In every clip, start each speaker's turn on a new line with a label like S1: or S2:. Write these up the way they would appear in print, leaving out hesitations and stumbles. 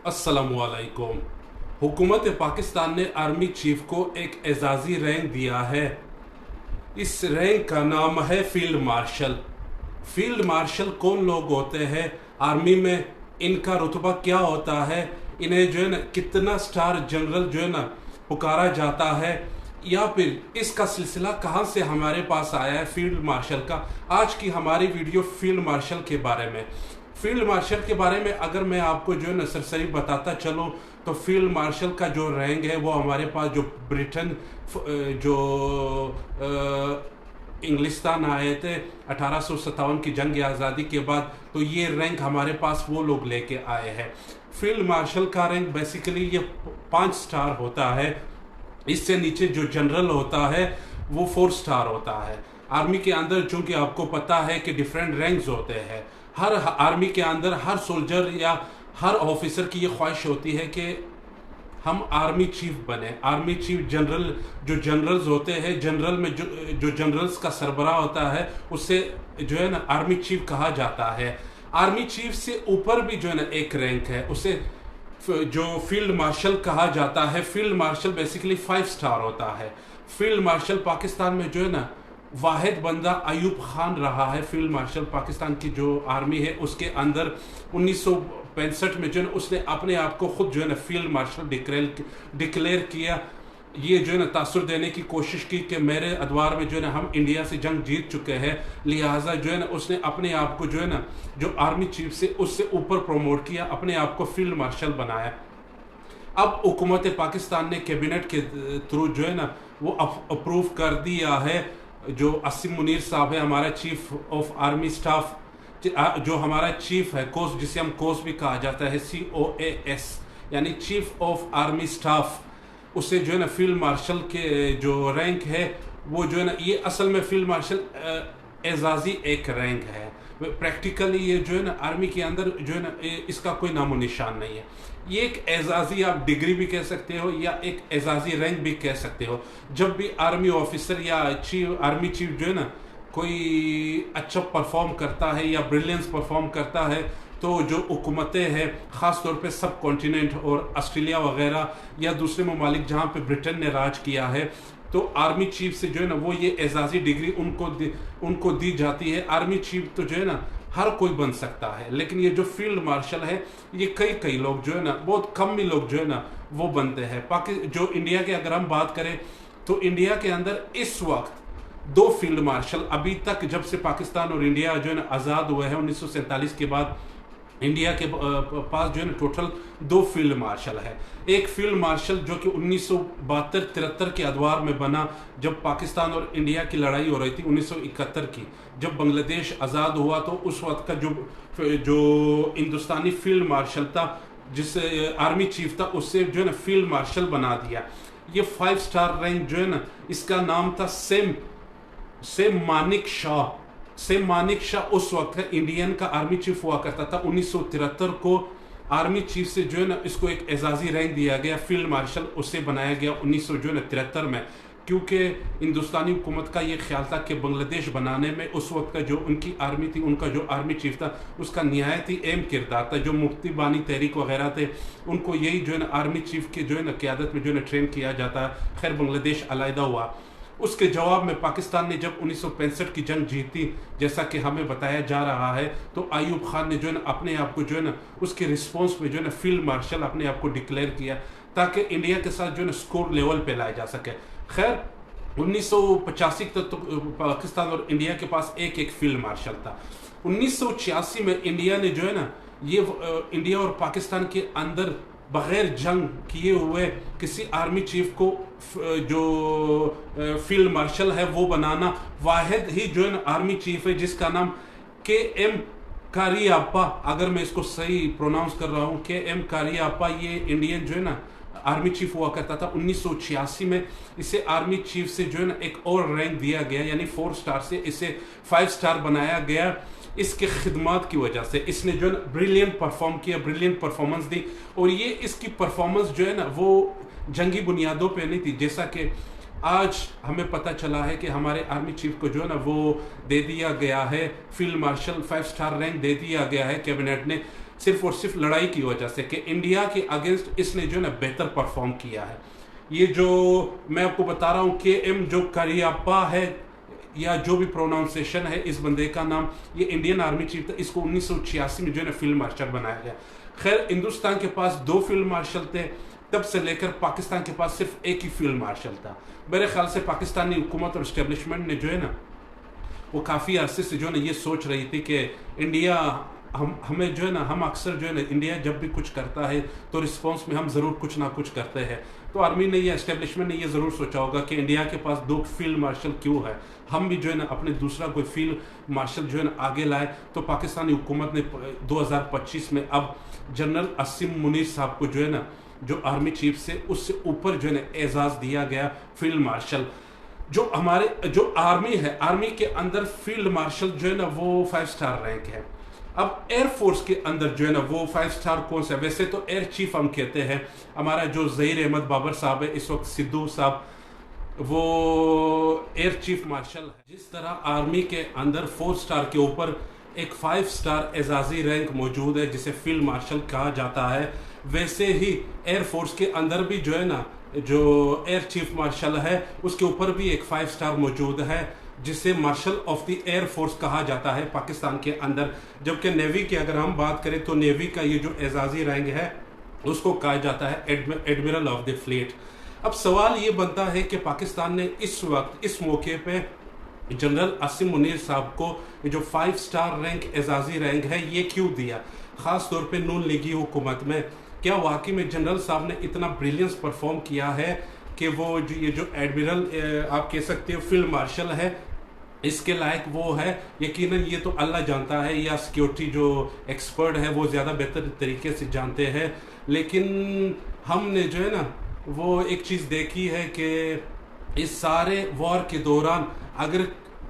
S1: अस्सलामुअलैकुम। हुकूमत पाकिस्तान ने आर्मी चीफ को एक एजाज़ी रैंक दिया है। इस रैंक का नाम है फील्ड मार्शल। फील्ड मार्शल कौन लोग होते हैं आर्मी में, इनका रुतबा क्या होता है, इन्हें जो है ना कितना स्टार जनरल जो है ना पुकारा जाता है, या फिर इसका सिलसिला कहाँ से हमारे पास आया है फील्ड मार्शल का। आज की हमारी वीडियो फील्ड मार्शल के बारे में। फील्ड मार्शल के बारे में अगर मैं आपको जो है ना सरसरी बताता चलूँ तो फील्ड मार्शल का जो रैंक है वो हमारे पास जो ब्रिटेन जो इंग्लिस्तान आए थे 1857 की जंग आज़ादी के बाद, तो ये रैंक हमारे पास वो लोग लेके आए हैं। फील्ड मार्शल का रैंक बेसिकली ये 5 स्टार होता है। इससे नीचे जो जनरल होता है वो 4 स्टार होता है। आर्मी के अंदर चूंकि आपको पता है कि डिफरेंट रैंक्स होते हैं, हर आर्मी के अंदर हर सोल्जर या हर ऑफिसर की ये ख्वाहिश होती है कि हम आर्मी चीफ बने। आर्मी चीफ जनरल जो जनरल्स होते हैं, जनरल में जो जनरल्स का सरबराह होता है उससे जो है ना आर्मी चीफ कहा जाता है। आर्मी चीफ से ऊपर भी जो है ना एक रैंक है, उसे जो फील्ड मार्शल कहा जाता है। फील्ड मार्शल बेसिकली 5 स्टार होता है। फील्ड मार्शल पाकिस्तान में जो है ना वाहिद बंदा अयूब खान रहा है। फील्ड मार्शल पाकिस्तान की जो आर्मी है उसके अंदर 1965 में जो है उसने अपने आप को खुद जो है ना फील्ड मार्शल डिक्लेयर किया। ये जो है ना तासुर देने की कोशिश की कि मेरे अदवार में जो है ना हम इंडिया से जंग जीत चुके हैं, लिहाजा जो है ना उसने अपने आप को जो है ना जो आर्मी चीफ से उससे ऊपर प्रमोट किया, अपने आप को फील्ड मार्शल बनाया। अब हुकूमत पाकिस्तान ने कैबिनेट के थ्रू जो है ना वो अप्रूव कर दिया है। जो असीम मुनीर साहब है हमारा चीफ ऑफ आर्मी स्टाफ, जो हमारा चीफ है कोस, जिसे हम कोस भी कहा जाता है, COAS यानी चीफ ऑफ आर्मी स्टाफ, उसे जो है ना फील्ड मार्शल के जो रैंक है वो जो है ना ये असल में फील्ड मार्शल एजाजी एक रैंक है। प्रैक्टिकली ये जो है ना आर्मी के अंदर जो है ना इसका कोई नामो निशान नहीं है। ये एक एजाजी आप डिग्री भी कह सकते हो या एक एजाजी रैंक भी कह सकते हो। जब भी आर्मी ऑफिसर या आर्मी चीफ जो है ना कोई अच्छा परफॉर्म करता है या ब्रिलियंस परफॉर्म करता है, तो जो हुकूमतें हैं ख़ास तौर पे सब कॉन्टिनेंट और ऑस्ट्रेलिया वगैरह या दूसरे ममालिक जहाँ पे ब्रिटेन ने राज किया है, तो आर्मी चीफ से जो है ना वो ये एजाजी डिग्री उनको दी जाती है। आर्मी चीफ तो जो है ना हर कोई बन सकता है, लेकिन ये जो फील्ड मार्शल है ये कई लोग जो है ना, बहुत कम ही लोग जो है ना वो बनते हैं। जो इंडिया के अगर हम बात करें तो इंडिया के अंदर इस वक्त 2 फील्ड मार्शल अभी तक, जब से पाकिस्तान और इंडिया जो है ना आज़ाद हुए हैं 1947 के बाद, इंडिया के पास जो है ना टोटल 2 फील्ड मार्शल है। एक फील्ड मार्शल जो कि 1972-73 के अदवार में बना, जब पाकिस्तान और इंडिया की लड़ाई हो रही थी 1971 की, जब बांग्लादेश आज़ाद हुआ, तो उस वक्त का जो हिंदुस्तानी फील्ड मार्शल था, जिस आर्मी चीफ था, उससे जो है ना फील्ड मार्शल बना दिया। ये 5 स्टार रैंक जो है ना, इसका नाम था सेम मानिक शाह। सेम मानिक शाह उस वक्त इंडियन का आर्मी चीफ हुआ करता था। 1973 को आर्मी चीफ से जो है ना इसको एक एजाजी रैंक दिया गया, फील्ड मार्शल उससे बनाया गया 1973 में, क्योंकि हिंदुस्तानी हुकूमत का ये ख्याल था कि बांग्लादेश बनाने में उस वक्त का जो उनकी आर्मी थी, उनका जो आर्मी चीफ था, उसका निहायत ही अहम किरदार था। जो मुफ्ती बानी तहरीक वगैरह थे, उनको यही जो है ना आर्मी चीफ के जो है ना क़यादत में जो है ना ट्रेन किया जाता है। खैर बांग्लादेश अलहदा हुआ, उसके जवाब में पाकिस्तान ने जब 1965 की जंग जीती, जैसा कि हमें बताया जा रहा है, तो अयूब खान ने जो है ना अपने आप को जो है ना उसके रिस्पॉन्स में जो है ना फील्ड मार्शल अपने आप को डिक्लेयर किया, ताकि इंडिया के साथ जो है ना स्कोर लेवल पे लाया जा सके। खैर 1985 तक तो पाकिस्तान और इंडिया के पास एक फील्ड मार्शल था। 1986 में इंडिया ने जो है ना ये इंडिया और पाकिस्तान के अंदर बगैर जंग किए हुए किसी आर्मी चीफ को जो फील्ड मार्शल है वो बनाना, वाहिद ही जो है ना आर्मी चीफ है जिसका नाम KM कारियाप्पा, अगर मैं इसको सही प्रोनाउंस कर रहा हूँ, KM कारियाप्पा, ये इंडियन जो है ना आर्मी चीफ हुआ करता था। 1986 में इसे आर्मी चीफ से जो है ना एक और रैंक दिया गया, यानी 4 स्टार से इसे 5 स्टार बनाया गया। इसके खिदमात की वजह से इसने जो है ना ब्रिलियंट परफॉर्म किया, ब्रिलियंट परफॉर्मेंस दी, और ये इसकी परफॉर्मेंस जो है ना वो जंगी बुनियादों पे नहीं थी। जैसा कि आज हमें पता चला है कि हमारे आर्मी चीफ को जो है ना वो दे दिया गया है फील्ड मार्शल 5 स्टार रैंक दे दिया गया है कैबिनेट ने। सिर्फ और सिर्फ लड़ाई की वजह से कि इंडिया के अगेंस्ट इसने जो है ना बेहतर परफॉर्म किया है। ये जो मैं आपको बता रहा हूँ KM जो करियप्पा है या जो भी प्रोनाउंसिएशन है इस बंदे का नाम, ये इंडियन आर्मी चीफ था। इसको 1986 में जो है ना फील्ड मार्शल बनाया गया। खैर हिंदुस्तान के पास 2 फील्ड मार्शल थे, तब से लेकर पाकिस्तान के पास सिर्फ एक ही फील्ड मार्शल था। मेरे ख्याल से पाकिस्तानी हुकूमत और इस्टेब्लिशमेंट ने जो है ना वो काफ़ी अरसे से जो है ना ये सोच रही थी कि इंडिया हमें जो है ना, हम अक्सर जो है ना इंडिया जब भी कुछ करता है तो रिस्पॉन्स में हम ज़रूर कुछ ना कुछ करते हैं। तो आर्मी ने या एस्टेब्लिशमेंट ने ये ज़रूर सोचा होगा कि इंडिया के पास 2 फील्ड मार्शल क्यों है, हम भी जो है ना अपने दूसरा कोई फील्ड मार्शल जो है ना आगे लाए। तो पाकिस्तानी हुकूमत ने 2025 में अब जनरल असीम मुनीर साहब को जो है ना, जो आर्मी चीफ से उससे ऊपर जो है ना एजाज़ दिया गया फील्ड मार्शल। जो हमारे जो आर्मी है, आर्मी के अंदर फील्ड मार्शल जो है ना वो 5 स्टार रैंक है। अब एयरफोर्स के अंदर जो है ना वो 5 स्टार कौन सा है? वैसे तो एयर चीफ हम कहते हैं, हमारा जो ज़हीर अहमद बाबर साहब है इस वक्त, सिद्धू साहब, वो एयर चीफ मार्शल है। जिस तरह आर्मी के अंदर 4 स्टार के ऊपर एक 5 स्टार एजाजी रैंक मौजूद है जिसे फील्ड मार्शल कहा जाता है, वैसे ही एयरफोर्स के अंदर भी जो है ना, जो एयर चीफ मार्शल है उसके ऊपर भी एक 5 स्टार मौजूद है जिसे marshal of the air force कहा जाता है पाकिस्तान के अंदर। जबकि नेवी की अगर हम बात करें तो नेवी का ये जो एजाजी रैंक है उसको कहा जाता है एडमिरल ऑफ द फ्लीट। अब सवाल ये बनता है कि पाकिस्तान ने इस वक्त इस मौके पे जनरल असीम मुनीर साहब को जो 5 स्टार रैंक एजाजी रैंक है ये क्यों दिया, ख़ास तौर पे नून लीगी हुकूमत में? क्या वाकई में जनरल साहब ने इतना ब्रिलियंस परफॉर्म किया है कि वो ये जो एडमिरल आप कह सकते हो फील्ड मार्शल है इसके लायक वो है? यकीनन ये तो अल्लाह जानता है या सिक्योरिटी जो एक्सपर्ट है वो ज़्यादा बेहतर तरीके से जानते हैं। लेकिन हमने जो है ना वो एक चीज़ देखी है कि इस सारे वॉर के दौरान अगर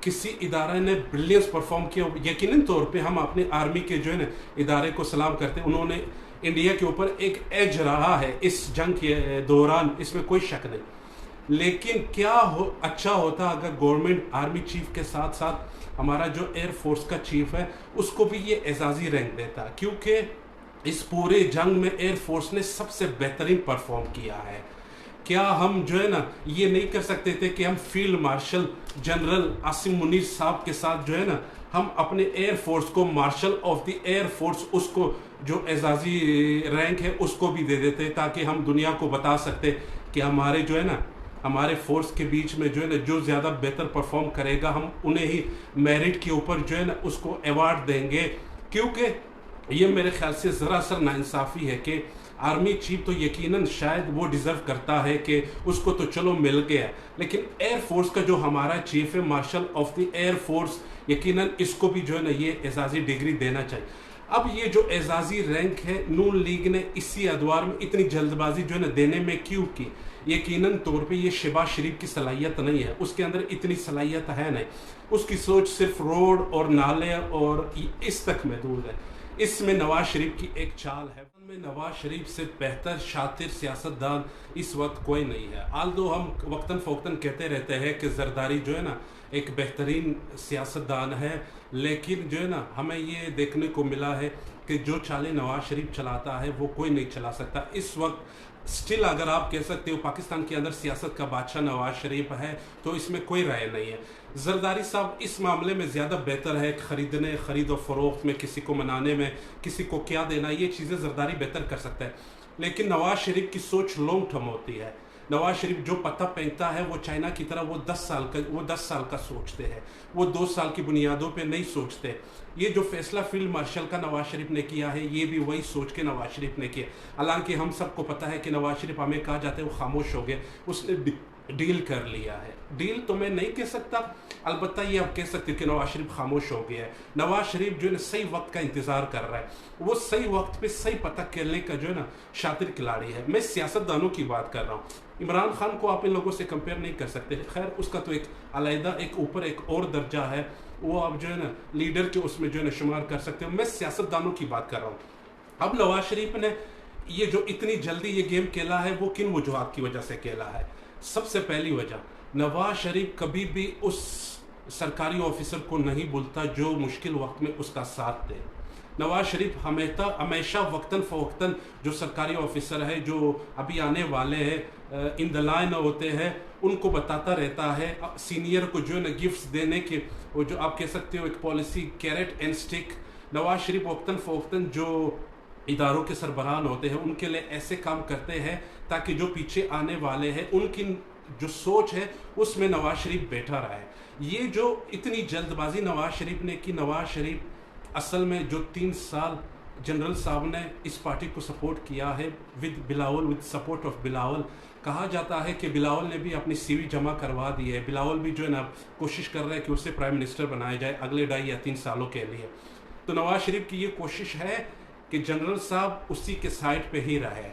S1: किसी इदारे ने ब्रिलियंस परफॉर्म किया, यकीनन तौर पे हम अपने आर्मी के जो है ना इदारे को सलाम करते हैं। उन्होंने इंडिया के ऊपर एक एज रहा है इस जंग के दौरान, इसमें कोई शक नहीं। लेकिन क्या अच्छा होता अगर गवर्नमेंट आर्मी चीफ के साथ साथ हमारा जो एयर फोर्स का चीफ है उसको भी ये एजाजी रैंक देता, क्योंकि इस पूरे जंग में एयर फोर्स ने सबसे बेहतरीन परफॉर्म किया है। क्या हम जो है ना ये नहीं कर सकते थे कि हम field marshal general Asim Munir साहब के साथ जो है ना हम अपने एयर फोर्स को marshal of the air force उसको जो एजाजी रैंक है उसको भी दे देते, ताकि हम दुनिया को बता सकते कि हमारे जो है ना हमारे फोर्स के बीच में जो है ना जो ज़्यादा बेहतर परफॉर्म करेगा हम उन्हें ही मेरिट के ऊपर जो है ना उसको अवार्ड देंगे। क्योंकि ये मेरे ख्याल से ज़रा सा नाइंसाफ़ी है कि आर्मी चीफ तो यकीनन शायद वो डिज़र्व करता है कि उसको तो चलो मिल गया, लेकिन एयर फोर्स का जो हमारा चीफ है marshal of the air force, यकीनन इसको भी जो है ना ये एजाजी डिग्री देना चाहिए। अब ये जो एजाजी रैंक है नून लीग ने इसी अदवार में इतनी जल्दबाजी जो है ना देने में क्यों की? यकीनन तौर पे ये शहबाज शरीफ की सलाहियत नहीं है, उसके अंदर इतनी सलाहियत है नहीं, उसकी सोच सिर्फ रोड और नाले और इस तक महदूद है। इसमें नवाज शरीफ की एक चाल है, में नवाज शरीफ से बेहतर शातिर सियासतदान इस वक्त कोई नहीं है। आल्दो हम वक्तन फ़ौक्तन कहते रहते हैं कि जरदारी जो है ना एक बेहतरीन सियासतदान है, लेकिन जो है ना हमें ये देखने को मिला है कि जो चालें नवाज शरीफ चलाता है वो कोई नहीं चला सकता। इस वक्त स्टिल अगर आप कह सकते हो पाकिस्तान के अंदर सियासत का बादशाह नवाज शरीफ है तो इसमें कोई राय नहीं है। जरदारी साहब इस मामले में ज़्यादा बेहतर है, खरीद और फरोख्त में, किसी को मनाने में, किसी को क्या देना, ये चीज़ें जरदारी बेहतर कर सकता है। लेकिन नवाज शरीफ की सोच लॉन्ग टर्म होती है। नवाज शरीफ जो पता पहनता है वो चाइना की तरह वो 10 साल का सोचते हैं, वो 2 साल की बुनियादों पे नहीं सोचते। ये जो फैसला फील्ड मार्शल का नवाज शरीफ ने किया है ये भी वही सोच के नवाज शरीफ ने किया। हालांकि हम सबको पता है कि नवाज शरीफ हमें कहा जाता है वो खामोश हो गए, उसने डील कर लिया है। डील तो मैं नहीं कह सकता, अलबत्ता ये आप कह सकते हो कि नवाज शरीफ खामोश हो गया है। नवाज शरीफ जो है ना सही वक्त का इंतज़ार कर रहा है, वो सही वक्त पे सही पता करने का जो है ना शातिर खिलाड़ी है। मैं सियासतदानों की बात कर रहा हूँ। इमरान खान को आप इन लोगों से कंपेयर नहीं कर सकते, खैर उसका तो एक अलहदा एक ऊपर एक और दर्जा है, वो आप जो है ना लीडर के उसमें जो है ना शुमार कर सकते हो। मैं सियासतदानों की बात कर रहा हूँ। अब नवाज शरीफ ने ये जो इतनी जल्दी ये गेम खेला है वो किन वजूहात की वजह से खेला है? सबसे पहली वजह, नवाज शरीफ कभी भी उस सरकारी ऑफिसर को नहीं भूलता जो मुश्किल वक्त में उसका साथ दे। नवाज शरीफ हमेशा वक्तन फ़वक्तन जो सरकारी ऑफिसर है जो अभी आने वाले हैं इन द लाइन होते हैं, उनको बताता रहता है सीनियर को जो है ना गिफ्ट्स देने के, वो जो आप कह सकते हो एक policy carrot and stick. Nawaz Sharif वक्तन फ़वक्तन जो इदारों के सरबराह होते हैं उनके लिए ऐसे काम करते हैं ताकि जो पीछे आने वाले हैं उनकी जो सोच है उसमें नवाज शरीफ बैठा रहे। ये जो इतनी जल्दबाजी नवाज शरीफ ने की, नवाज शरीफ असल में जो 3 साल जनरल साहब ने इस पार्टी को सपोर्ट किया है विद सपोर्ट ऑफ बिलावल, कहा जाता है कि बिलावल ने भी अपनी सीवी जमा करवा दी है। बिलावल भी जो है ना कोशिश कर रहे हैं कि उसे प्राइम मिनिस्टर बनाया जाए अगले 2.5 या 3 सालों के लिए। तो नवाज शरीफ की ये कोशिश है कि जनरल साहब उसी के साइड पे ही रहे।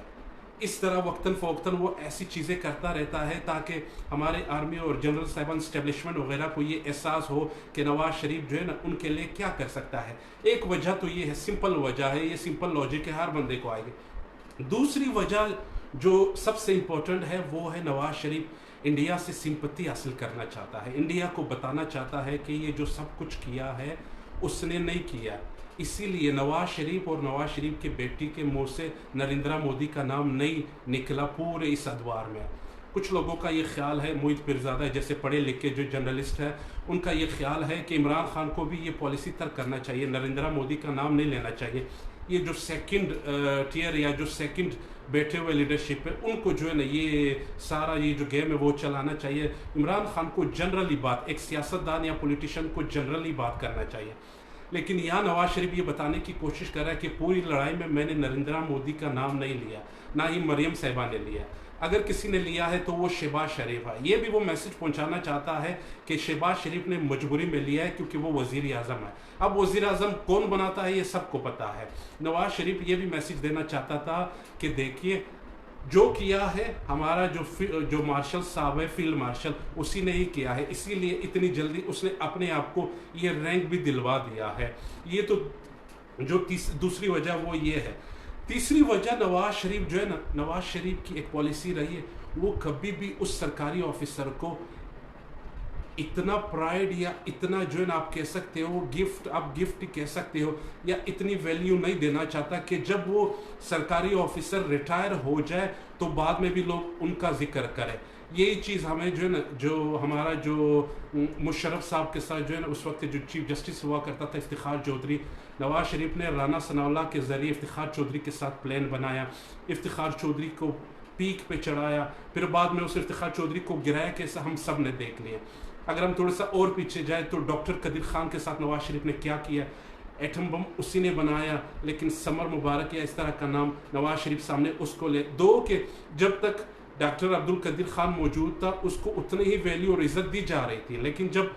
S1: इस तरह वक्तन फ़वक्तन वो ऐसी चीज़ें करता रहता है ताकि हमारे आर्मी और जनरल साहिबान स्टैब्लिशमेंट वगैरह को ये एहसास हो कि नवाज शरीफ जो है ना उनके लिए क्या कर सकता है। एक वजह तो ये है, सिंपल वजह है, ये सिंपल लॉजिक है, हर बंदे को आएगी। दूसरी वजह जो सबसे इम्पोर्टेंट है वो है नवाज शरीफ इंडिया से सिंपत्ति हासिल करना चाहता है, इंडिया को बताना चाहता है कि ये जो सब कुछ किया है उसने नहीं किया। इसीलिए नवाज शरीफ और नवाज शरीफ के बेटी के मुंह से नरेंद्र मोदी का नाम नहीं निकला पूरे इस अदवार में। कुछ लोगों का ये ख्याल है, मोहित पीरजादा जैसे पढ़े लिखे जो जर्नलिस्ट है उनका ये ख्याल है कि इमरान खान को भी ये पॉलिसी तर्क करना चाहिए, नरेंद्र मोदी का नाम नहीं लेना चाहिए। ये जो सेकंड टियर या जो सेकंड बैठे हुए लीडरशिप है उनको जो है ना ये सारा ये जो गेम है वो चलाना चाहिए। इमरान खान को जनरली बात, एक सियासतदान या पॉलिटिशियन को जनरली बात करना चाहिए। लेकिन यहाँ नवाज शरीफ ये बताने की कोशिश कर रहा है कि पूरी लड़ाई में मैंने नरेंद्र मोदी का नाम नहीं लिया, ना ही मरियम साहिबा ने लिया। अगर किसी ने लिया है तो वो शहबाज शरीफ है। ये भी वो मैसेज पहुंचाना चाहता है कि शहबाज शरीफ ने मजबूरी में लिया है क्योंकि वो वजीर आजम है। अब वजीर आजम कौन बनाता है ये सबको पता है। नवाज शरीफ ये भी मैसेज देना चाहता था कि देखिए जो किया है हमारा जो मार्शल साहब है, फील्ड मार्शल, उसी ने ही किया है, इसीलिए इतनी जल्दी उसने अपने आप को ये रैंक भी दिलवा दिया है। ये तो जो दूसरी वजह वो ये है। तीसरी वजह नवाज शरीफ जो है ना, नवाज शरीफ की एक पॉलिसी रही है, वो कभी भी उस सरकारी ऑफिसर को इतना प्राइड या इतना जो है ना आप कह सकते हो गिफ्ट, आप गिफ्ट कह सकते हो, या इतनी वैल्यू नहीं देना चाहता कि जब वो सरकारी ऑफिसर रिटायर हो जाए तो बाद में भी लोग उनका जिक्र करें। यही चीज़ हमें जो है ना, जो हमारा जो मुशर्रफ साहब के साथ जो है ना उस वक्त जो चीफ जस्टिस हुआ करता था इफ्तिखार चौधरी, नवाज शरीफ ने राना सनाउल्लाह के ज़रिए इफ्तिखार चौधरी के साथ प्लान बनाया, इफ्तिखार चौधरी को पीक पे चढ़ाया, फिर बाद में उस इफ्तिखार चौधरी को गिराया, कैसा हम सब ने देख लिया। अगर हम थोड़ा सा और पीछे जाए तो डॉक्टर कदीर खान के साथ नवाज शरीफ ने क्या किया, एटम बम उसी ने बनाया, लेकिन समर मुबारक या इस तरह का नाम नवाज शरीफ सामने उसको ले दो कि जब तक डॉक्टर अब्दुल कदीर खान मौजूद था उसको उतनी ही वैल्यू और इज्जत दी जा रही थी, लेकिन जब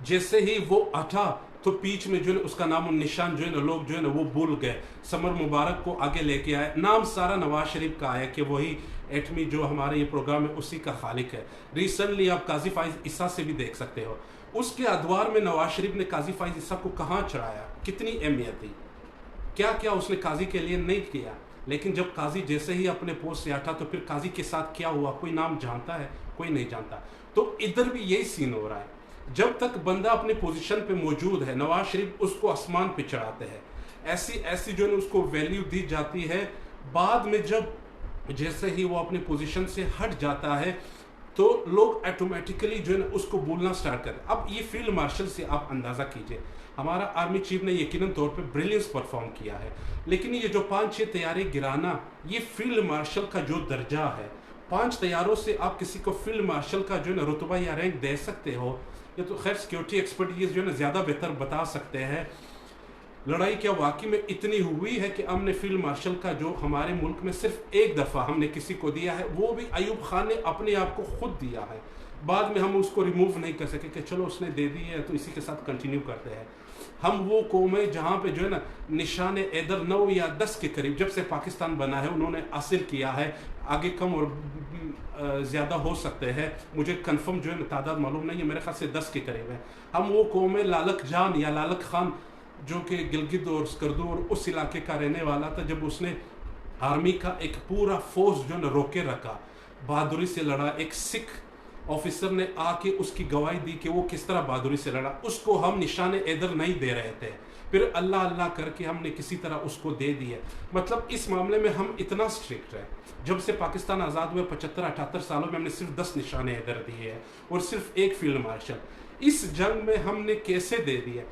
S1: जैसे ही वो हटा तो बीच में जो है उसका नाम और निशान जो है ना लोग जो है ना वो भूल गए। समर मुबारक को आगे लेके आए, नाम सारा नवाज शरीफ का आया कि वही एटमी जो हमारे ये प्रोग्राम है उसी का खालिक है। रिसेंटली आप काजी फाइज ईसा से भी देख सकते हो, उसके अदवार में नवाज शरीफ ने काजी फाइज ईसा को कहाँ चढ़ाया, कितनी अहमियत दी, क्या क्या उसने काजी के लिए नहीं किया। लेकिन जब काजी जैसे ही अपने पोस्ट से हटा तो फिर काजी के साथ क्या हुआ, कोई नाम जानता है, कोई नहीं जानता। तो इधर भी यही सीन हो रहा है, जब तक बंदा अपने पोजीशन पे मौजूद है नवाज शरीफ उसको आसमान पे चढ़ाते हैं, ऐसी ऐसी जो है उसको वैल्यू दी जाती है। बाद में जब जैसे ही वो अपने पोजीशन से हट जाता है तो लोग ऑटोमेटिकली जो है ना उसको बोलना स्टार्ट करें। अब ये फील्ड मार्शल से आप अंदाज़ा कीजिए, हमारा आर्मी चीफ ने यकीनन तौर पे ब्रिलियंस परफॉर्म किया है, लेकिन ये जो 5-6 तैयारे गिराना, ये फील्ड मार्शल का जो दर्जा है, 5 तैयारों से आप किसी को फील्ड मार्शल का जो है ना रुतबा या रैंक दे सकते हो। ये तो खैर सिक्योरिटी एक्सपर्टीज जो है ना ज़्यादा बेहतर बता सकते हैं। लड़ाई क्या वाकई में इतनी हुई है कि हमने फील्ड मार्शल का जो हमारे मुल्क में सिर्फ एक दफ़ा हमने किसी को दिया है, वो भी अयूब खान ने अपने आप को खुद दिया है। बाद में हम उसको रिमूव नहीं कर सके कि चलो उसने दे दी है तो इसी के साथ कंटिन्यू करते हैं। हम वो कौम है जहाँ पे जो है ना निशान इधर 9 या 10 के करीब जब से पाकिस्तान बना है उन्होंने हासिल किया है, आगे कम और ज़्यादा हो सकते हैं, मुझे कंफर्म जो है ना तादाद मालूम नहीं है, मेरे ख्याल से 10 के करीब है। हम वो कौम है लालक जान या लालक खान जो कि गिलगित और स्कर्दू और उस इलाके का रहने वाला था, जब उसने आर्मी का एक पूरा फोर्स जो है ना रोके रखा, बहादुरी से लड़ा, एक सिख ऑफिसर ने आके उसकी गवाही दी कि वो किस तरह बहादुरी से लड़ा, उसको हम निशान एदर नहीं दे रहे थे, फिर अल्लाह अल्लाह करके हमने किसी तरह उसको दे दिया। मतलब इस मामले में हम इतना स्ट्रिक्ट है। जब से पाकिस्तान आज़ाद हुए 75-78 सालों में हमने सिर्फ 10 निशाने एदर दिए हैं और सिर्फ एक फील्ड मार्शल। इस जंग में हमने कैसे दे दिए?